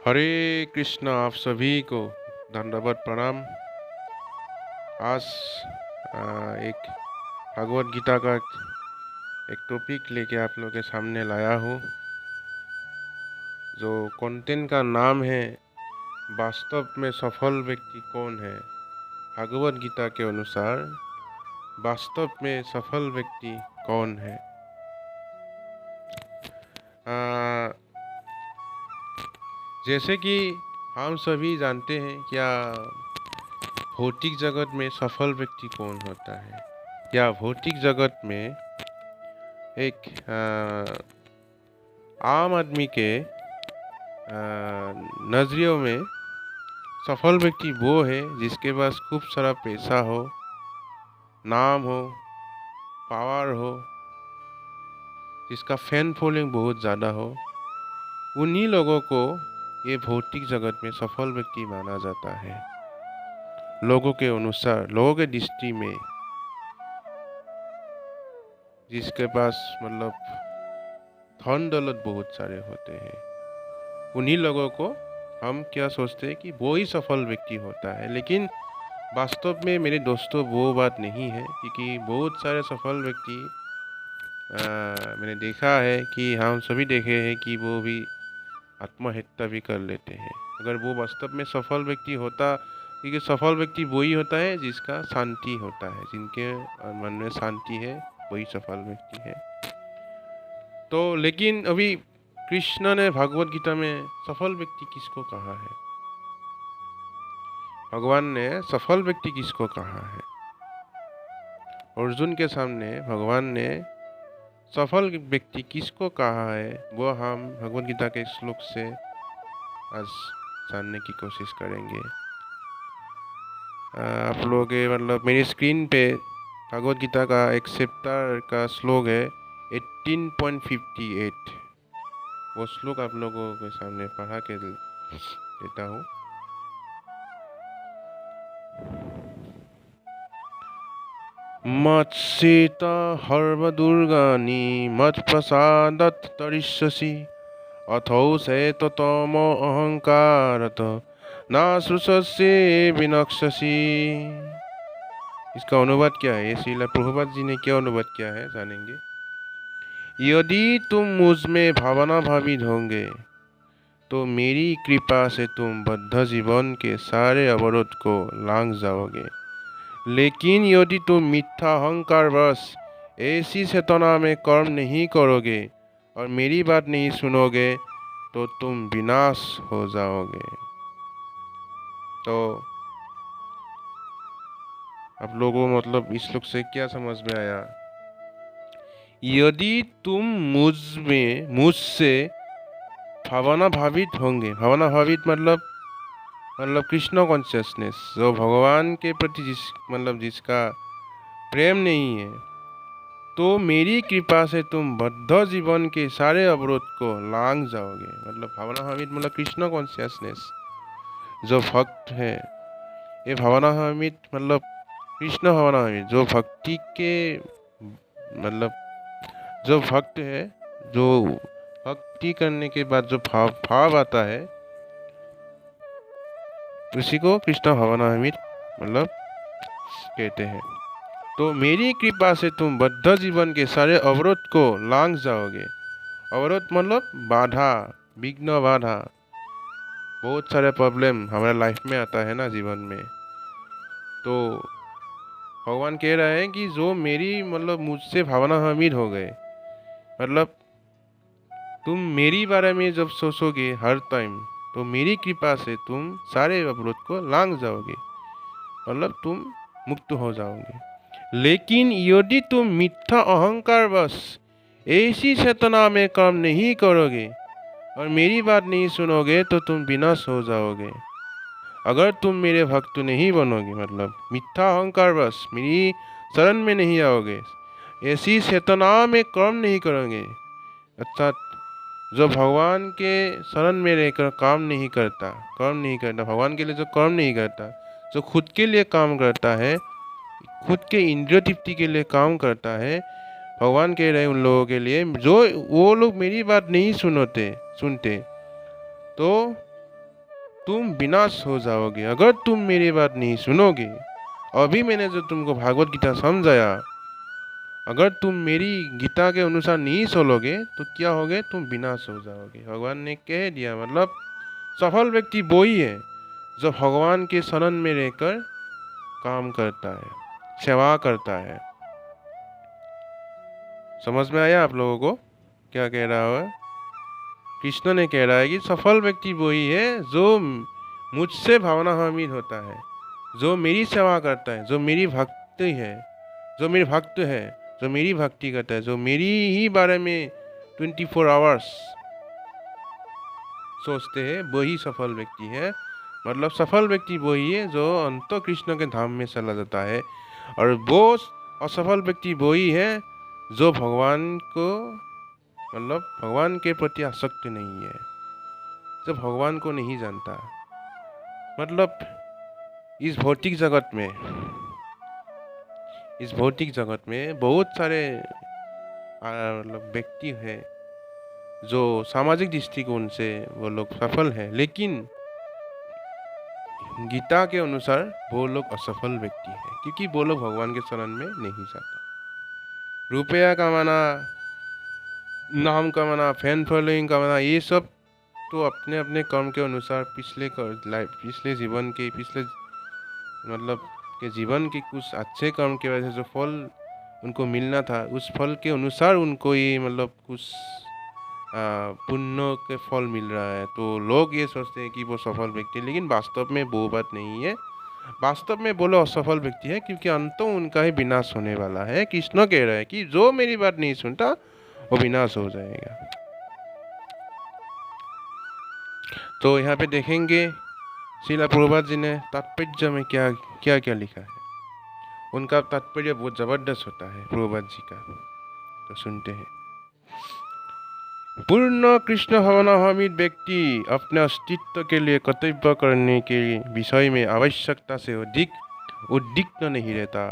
हरे कृष्णा। आप सभी को दंडवत प्रणाम। आज एक भगवत गीता का एक टॉपिक लेके आप लोगों के सामने लाया हूँ। जो कंटेंट का नाम है वास्तव में सफल व्यक्ति कौन है। भगवत गीता के अनुसार वास्तव में सफल व्यक्ति कौन है। जैसे कि हम सभी जानते हैं, क्या भौतिक जगत में सफल व्यक्ति कौन होता है, या भौतिक जगत में एक आम आदमी के नजरियों में सफल व्यक्ति वो है जिसके पास खूब सारा पैसा हो, नाम हो, पावर हो, जिसका फैन फॉलोइंग बहुत ज़्यादा हो। उन्हीं लोगों को ये भौतिक जगत में सफल व्यक्ति माना जाता है। लोगों के अनुसार, लोगों के दृष्टि में जिसके पास मतलब धन दौलत बहुत सारे होते हैं, उन्हीं लोगों को हम क्या सोचते हैं कि वो ही सफल व्यक्ति होता है। लेकिन वास्तव में मेरे दोस्तों वो बात नहीं है, क्योंकि बहुत सारे सफल व्यक्ति मैंने देखा है कि हम सभी देखे हैं कि वो भी आत्महत्या भी कर लेते हैं। अगर वो वास्तव में सफल व्यक्ति होता, क्योंकि सफल व्यक्ति वही होता है जिसका शांति होता है, जिनके मन में शांति है, वही सफल व्यक्ति है। तो लेकिन अभी कृष्ण ने भगवत गीता में सफल व्यक्ति किसको कहा है, भगवान ने सफल व्यक्ति किसको कहा है। अर्जुन के सामने भगवान ने सफल व्यक्ति किसको कहा है, वो हम भगवत गीता के श्लोक से आज जानने की कोशिश करेंगे। आप लोग मतलब मेरी स्क्रीन पे भगवत गीता का एक चैप्टर का श्लोक है 18.58। वो श्लोक आप लोगों के सामने पढ़ा के देता हूँ। मत्सीता हर्वदुर्गानि मत्प्रसादत् तरिष्यसि अथौ तमो अहंकारत नासृष्यसि विनक्ष्यसि। इसका अनुवाद क्या है, ये श्रील प्रभुपाद जी ने क्या अनुवाद किया है जानेंगे। यदि तुम मुझ में भावना भावित होंगे तो मेरी कृपा से तुम बद्ध जीवन के सारे अवरोध को लांघ जाओगे। लेकिन यदि तुम मिथ्या अहंकार वश ऐसी चेतना में कर्म नहीं करोगे और मेरी बात नहीं सुनोगे तो तुम विनाश हो जाओगे। तो आप लोगों मतलब इस श्लोक से क्या समझ में आया। यदि तुम मुझसे भावना भावित होंगे, भावना भावित मतलब कृष्ण कॉन्शियसनेस, जो भगवान के प्रति जिसका प्रेम नहीं है, तो मेरी कृपा से तुम बद्ध जीवन के सारे अवरोध को लांघ जाओगे। मतलब भावना भावित मतलब कृष्ण कॉन्शियसनेस जो भक्त है, ये भावना भावित मतलब कृष्ण भावना भावित जो भक्ति के मतलब जो भक्त है, जो भक्ति करने के बाद जो भाव आता है, उसी को कृष्ण भावना भावित मतलब कहते हैं। तो मेरी कृपा से तुम बद्ध जीवन के सारे अवरोध को लांघ जाओगे। अवरोध मतलब बाधा, विघ्न, बाधा। बहुत सारे प्रॉब्लम हमारे लाइफ में आता है ना जीवन में। तो भगवान कह रहे हैं कि जो मेरी मतलब मुझसे भावना भावित हो गए, मतलब तुम मेरी बारे में जब सोचोगे हर टाइम, तो मेरी कृपा से तुम सारे अवरोध को लांघ जाओगे, मतलब तुम मुक्त हो जाओगे। लेकिन यदि तुम मिथ्या अहंकार बस ऐसी चेतना में काम नहीं करोगे और मेरी बात नहीं सुनोगे तो तुम विनाश हो जाओगे। अगर तुम मेरे भक्त नहीं बनोगे, मतलब मिथ्या अहंकार बस मेरी शरण में नहीं आओगे, ऐसी चेतना में कर्म नहीं करोगे, अर्थात जो भगवान के शरण में रहकर कर्म नहीं करता, भगवान के लिए जो कर्म नहीं करता, जो खुद के लिए काम करता है, खुद के इंद्रिय तृप्ति के लिए काम करता है, भगवान कह रहे उन लोगों के लिए जो वो लोग मेरी बात नहीं सुनते, तो तुम विनाश हो जाओगे अगर तुम मेरी बात नहीं सुनोगे। अभी मैंने जो तुमको भागवत गीता समझाया, अगर तुम मेरी गीता के अनुसार नहीं चलोगे तो क्या होगे, तुम विनाश हो जाओगे। भगवान ने कह दिया। मतलब सफल व्यक्ति वही है जो भगवान के शरण में रहकर काम करता है, सेवा करता है। समझ में आया आप लोगों को क्या कह रहा है? कृष्ण ने कह रहा है कि सफल व्यक्ति वही है जो मुझसे भावनान्वित होता है, जो मेरी सेवा करता है, जो मेरी भक्ति है, जो मेरी भक्त है, जो मेरी भक्ति करता है, जो मेरी ही बारे में 24 आवर्स सोचते हैं, वही सफल व्यक्ति है। मतलब सफल व्यक्ति वही है जो अंत कृष्ण के धाम में चला जाता है। और वो असफल व्यक्ति वही है जो भगवान को, मतलब भगवान के प्रति आसक्त नहीं है, जो भगवान को नहीं जानता। मतलब इस भौतिक जगत में बहुत सारे मतलब व्यक्ति हैं जो सामाजिक दृष्टिकोण से वो लोग सफल हैं, लेकिन गीता के अनुसार वो लोग असफल व्यक्ति हैं, क्योंकि वो लोग भगवान के शरण में नहीं जाता। रुपया कमाना, नाम कमाना, फैन फॉलोइंग कमाना, ये सब तो अपने अपने कर्म के अनुसार पिछले जीवन के मतलब के जीवन के कुछ अच्छे कर्म की वजह से जो फल उनको मिलना था, उस फल के अनुसार उनको ये मतलब कुछ पुण्य के फल मिल रहा है। तो लोग ये सोचते हैं कि वो सफल व्यक्ति है, लेकिन वास्तव में वो बात नहीं है। वास्तव में वो लोग असफल व्यक्ति है, क्योंकि अंतों उनका ही विनाश होने वाला है। कृष्ण कह रहा है कि जो मेरी बात नहीं सुनता वो विनाश हो जाएगा। तो यहाँ पे देखेंगे श्रील प्रभुपाद जी ने तात्पर्य में क्या क्या क्या लिखा है। उनका तात्पर्य बहुत जबरदस्त होता है प्रभुपाद जी का। तो सुनते हैं। पूर्ण कृष्ण भावनान्वित व्यक्ति अपने अस्तित्व के लिए कर्तव्य करने के विषय में आवश्यकता से अधिक उद्विग्न नहीं रहता।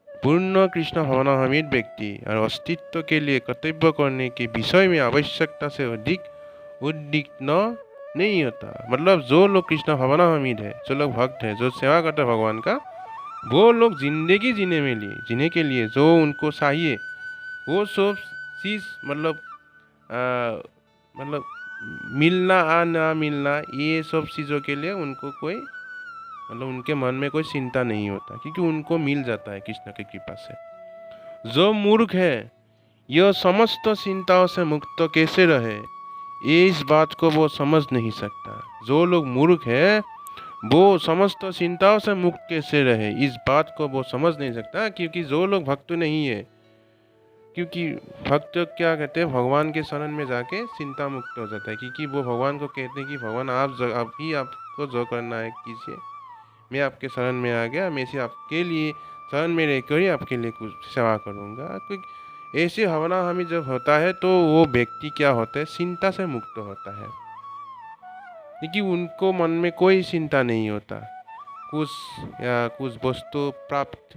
पूर्ण कृष्ण भावनान्वित व्यक्ति और अस्तित्व के लिए कर्तव्य करने के विषय में आवश्यकता से अधिक उद्विग्न नहीं होता। मतलब जो लोग कृष्ण भावनान्वित है, जो लोग भक्त है, जो सेवा करते हैं भगवान का, वो लोग जिंदगी जीने के लिए जो उनको चाहिए वो सब चीज मतलब मिलना आ ना मिलना, ये सब चीज़ों के लिए उनको कोई मतलब उनके मन में कोई चिंता नहीं होता, क्योंकि उनको मिल जाता है कृष्ण की कृपा से। जो मूर्ख है यह समस्त चिंताओं से मुक्त कैसे रहे, ये इस बात को वो समझ नहीं सकता। जो लोग मूर्ख है वो समस्त चिंताओं से मुक्त कैसे रहे, इस बात को वो समझ नहीं सकता, क्योंकि जो लोग भक्त नहीं है, क्योंकि भक्त क्या कहते हैं, भगवान के शरण में जाके चिंता मुक्त हो जाता है, क्योंकि वो भगवान को कहते हैं कि भगवान आप ही आपको जो करना है कीजिए, मैं आपके शरण में आ गया, मैं से आपके लिए शरण में रहकर ही आपके लिए कुछ सेवा करूँगा। क्योंकि ऐसी भावना हमें जब होता है तो वो व्यक्ति क्या होता है, चिंता से मुक्त होता है, क्योंकि उनको मन में कोई चिंता नहीं होता कुछ वस्तु प्राप्त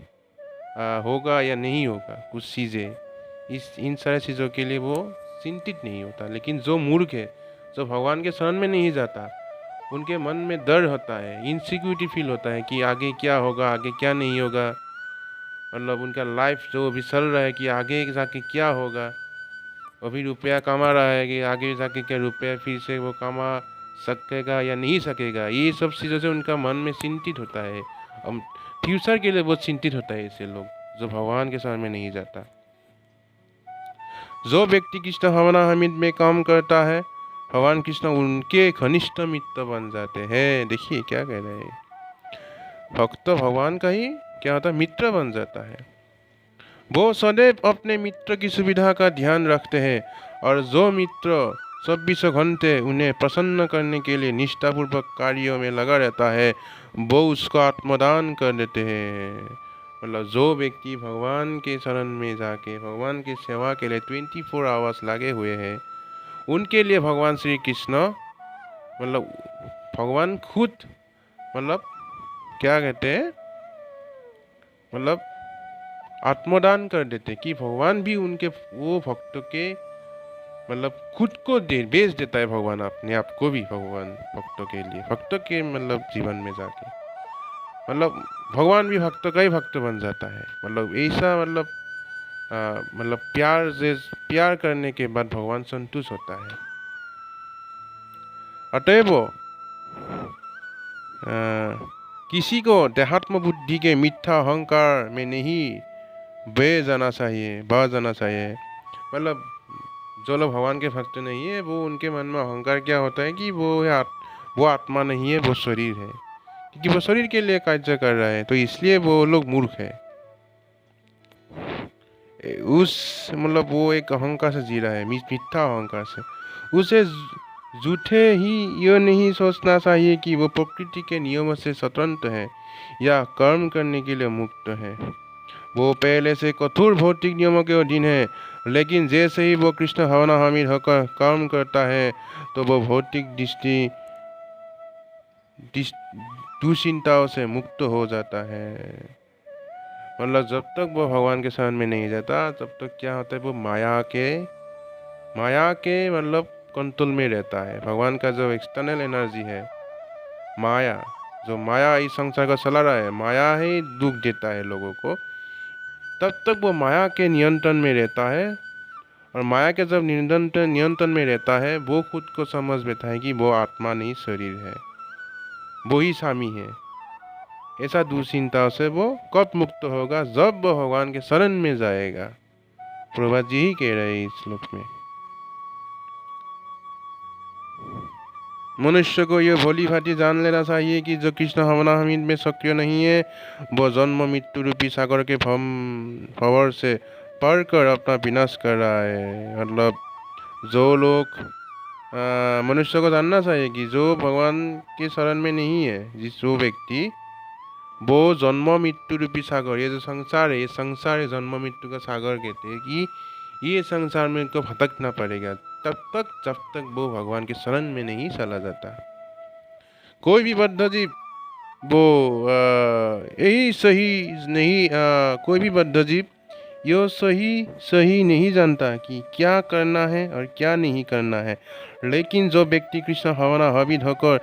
होगा या नहीं होगा, कुछ चीज़ें इन सारी चीज़ों के लिए वो चिंतित नहीं होता। लेकिन जो मूर्ख है, जो भगवान के शरण में नहीं जाता, उनके मन में डर होता है, इनसिक्योरिटी फील होता है कि आगे क्या होगा, आगे क्या नहीं होगा। मतलब उनका लाइफ जो अभी चल रहा है कि आगे जाके क्या होगा, अभी रुपया कमा रहा है कि आगे जाके क्या रुपया फिर से वो कमा सकेगा या नहीं सकेगा, ये सब चीज़ों से उनका मन में चिंतित होता है। फ्यूचर के लिए बहुत चिंतित होता है ऐसे लोग जो भगवान के शरण में नहीं जाता। जो व्यक्ति कृष्ण भावनान्वित में काम करता है, भगवान कृष्ण उनके घनिष्ठ मित्र बन जाते हैं। देखिए क्या कह रहे हैं, भक्त भगवान का ही क्या होता है, मित्र बन जाता है। वो सदैव अपने मित्र की सुविधा का ध्यान रखते हैं, और जो मित्र 24 घंटे उन्हें प्रसन्न करने के लिए निष्ठापूर्वक कार्यों में लगा रहता है, वो उसको आत्मदान कर देते हैं। मतलब जो व्यक्ति भगवान के शरण में जाके भगवान की सेवा के लिए 24 आवर्स लगे हुए हैं, उनके लिए भगवान श्री कृष्ण मतलब भगवान खुद मतलब क्या कहते हैं, मतलब आत्मदान कर देते कि भगवान भी उनके वो भक्तों के मतलब खुद को बेच देता है भगवान, अपने आप को भी भगवान भक्तों के लिए, भक्तों के मतलब जीवन में जाके, मतलब भगवान भी भक्तों का ही भक्त बन जाता है। मतलब ऐसा मतलब मतलब प्यार करने के बाद भगवान संतुष्ट होता है। अतएव किसी को देहात्म बुद्धि के मिथ्या अहंकार में नहीं बह जाना चाहिए। मतलब जो लोग भगवान के भक्त नहीं है, वो उनके मन में अहंकार क्या होता है कि वो आत्मा नहीं है, वो शरीर है, क्योंकि वो शरीर के लिए कार्य कर रहा है, तो इसलिए वो लोग मूर्ख है। उस मतलब वो एक अहंकार से जी रहा है, मिथ्या अहंकार से। उसे झूठे ही यह नहीं सोचना चाहिए कि वो प्रकृति के नियमों से स्वतंत्र है या कर्म करने के लिए मुक्त है। वो पहले से कठोर भौतिक नियमों के अधीन है, लेकिन जैसे ही वो कृष्ण भावना हामिद होकर कर्म करता है, तो वो भौतिक दुश्चिंताओं से मुक्त हो जाता है। मतलब जब तक वो भगवान के शरण में नहीं जाता, तब तक क्या होता है, वो माया के मतलब कंट्रोल में रहता है। भगवान का जो एक्सटर्नल एनर्जी है, माया इस संसार को चला रहा है, माया ही दुख देता है लोगों को, तब तक वो माया के नियंत्रण में रहता है। और माया के जब नियंत्रण में रहता है, वो खुद को समझ बैठा है कि वो आत्मा नहीं शरीर है, वो ही स्वामी है। ऐसा दुश्चिंता से वो कब मुक्त होगा, जब वो भगवान के शरण में जाएगा। प्रभुपाद जी ही कह रहे हैं इस श्लोक में। मनुष्य को यह भली भांति जान लेना चाहिए कि जो कृष्ण भावनामृत में सक्रिय नहीं है, वो जन्म मृत्यु रूपी सागर के भंवर से पार कर अपना विनाश कर रहा है। मतलब जो लोग मनुष्य को जानना चाहिए कि जो भगवान के शरण में नहीं है, जो व्यक्ति, वो जन्म मृत्यु रूपी सागर, ये जो संसार है, ये संसार है जन्म मृत्यु का सागर कहते हैं, कि ये संसार में इनको भटकना पड़ेगा तब तक जब तक वो भगवान के शरण में नहीं चला जाता। कोई भी बद्ध जीव वो यही सही नहीं कोई भी बद्ध जीव यह सही नहीं जानता कि क्या करना है और क्या नहीं करना है। लेकिन जो व्यक्ति कृष्ण भावना हाविद होकर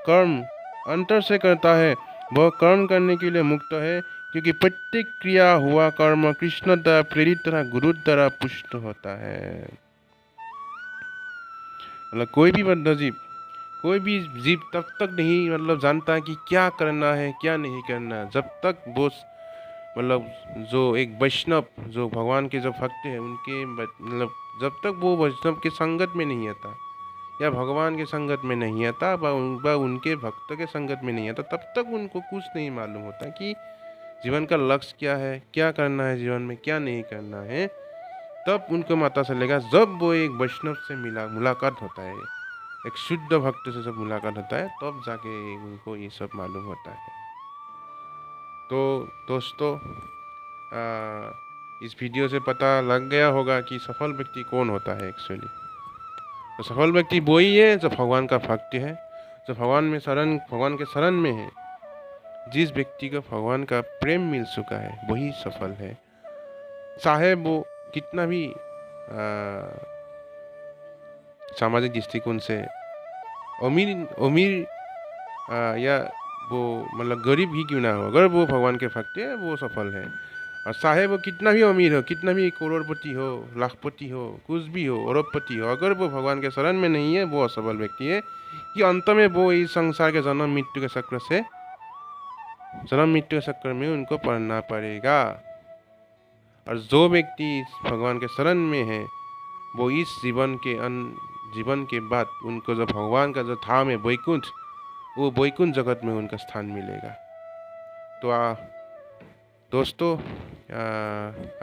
कर्म अंतर से करता है, वह कर्म करने के लिए मुक्त है, क्योंकि प्रत्येक क्रिया हुआ कर्म कृष्ण द्वारा प्रेरित तथा गुरु द्वारा पुष्ट होता है। मतलब कोई भी जीव तब तक नहीं मतलब जानता कि क्या करना है क्या नहीं करना, जब तक वो मतलब जो एक वैष्णव, जो भगवान के जो भक्त हैं, उनके मतलब जब तक वो वैष्णव के संगत में नहीं आता या भगवान के संगत में नहीं आता व उनके भक्त के संगत में नहीं आता, तब तक उनको कुछ नहीं मालूम होता कि जीवन का लक्ष्य क्या है, क्या करना है जीवन में, क्या नहीं करना है। तब उनको पता चलेगा जब वो एक वैष्णव से मुलाकात होता है, एक शुद्ध भक्त से जब मुलाकात होता है, तब जाके उनको ये सब मालूम होता है। तो दोस्तों, इस वीडियो से पता लग गया होगा कि सफल व्यक्ति कौन होता है एक्चुअली। तो सफल व्यक्ति वही है जो भगवान का भक्त है, जो भगवान के शरण में है। जिस व्यक्ति को भगवान का प्रेम मिल चुका है, वही सफल है। चाहे वो कितना भी सामाजिक दृष्टिकोण से अमीर या वो मतलब गरीब ही क्यों ना हो, अगर वो भगवान के भक्त है, वो सफल है। और चाहे वो कितना भी अमीर हो, कितना भी करोड़पति हो, लाखपति हो, कुछ भी हो, अरबपति हो, अगर वो भगवान के शरण में नहीं है, वो असफल व्यक्ति है। कि अंत में वो इस संसार के जन्म मृत्यु के चक्र में उनको पड़ना पड़ेगा। और जो व्यक्ति भगवान के शरण में है, वो इस जीवन के बाद उनको जो भगवान का जो धाम है वैकुंठ, वो वैकुंठ जगत में उनका स्थान मिलेगा। तो दोस्तों,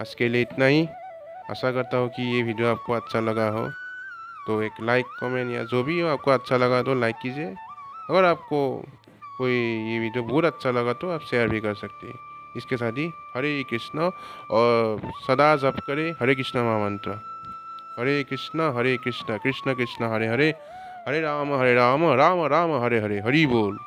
आज के लिए इतना ही। आशा करता हूँ कि ये वीडियो आपको अच्छा लगा हो, तो एक लाइक कमेंट या जो भी हो, आपको अच्छा लगा तो लाइक कीजिए। अगर आपको कोई ये वीडियो बहुत अच्छा लगा तो आप शेयर भी कर सकते हैं। इसके साथ ही हरे कृष्ण, और सदा जप करें हरे कृष्ण महामंत्र। हरे कृष्ण कृष्ण कृष्ण हरे हरे, हरे राम राम राम हरे हरे, हरि बोल।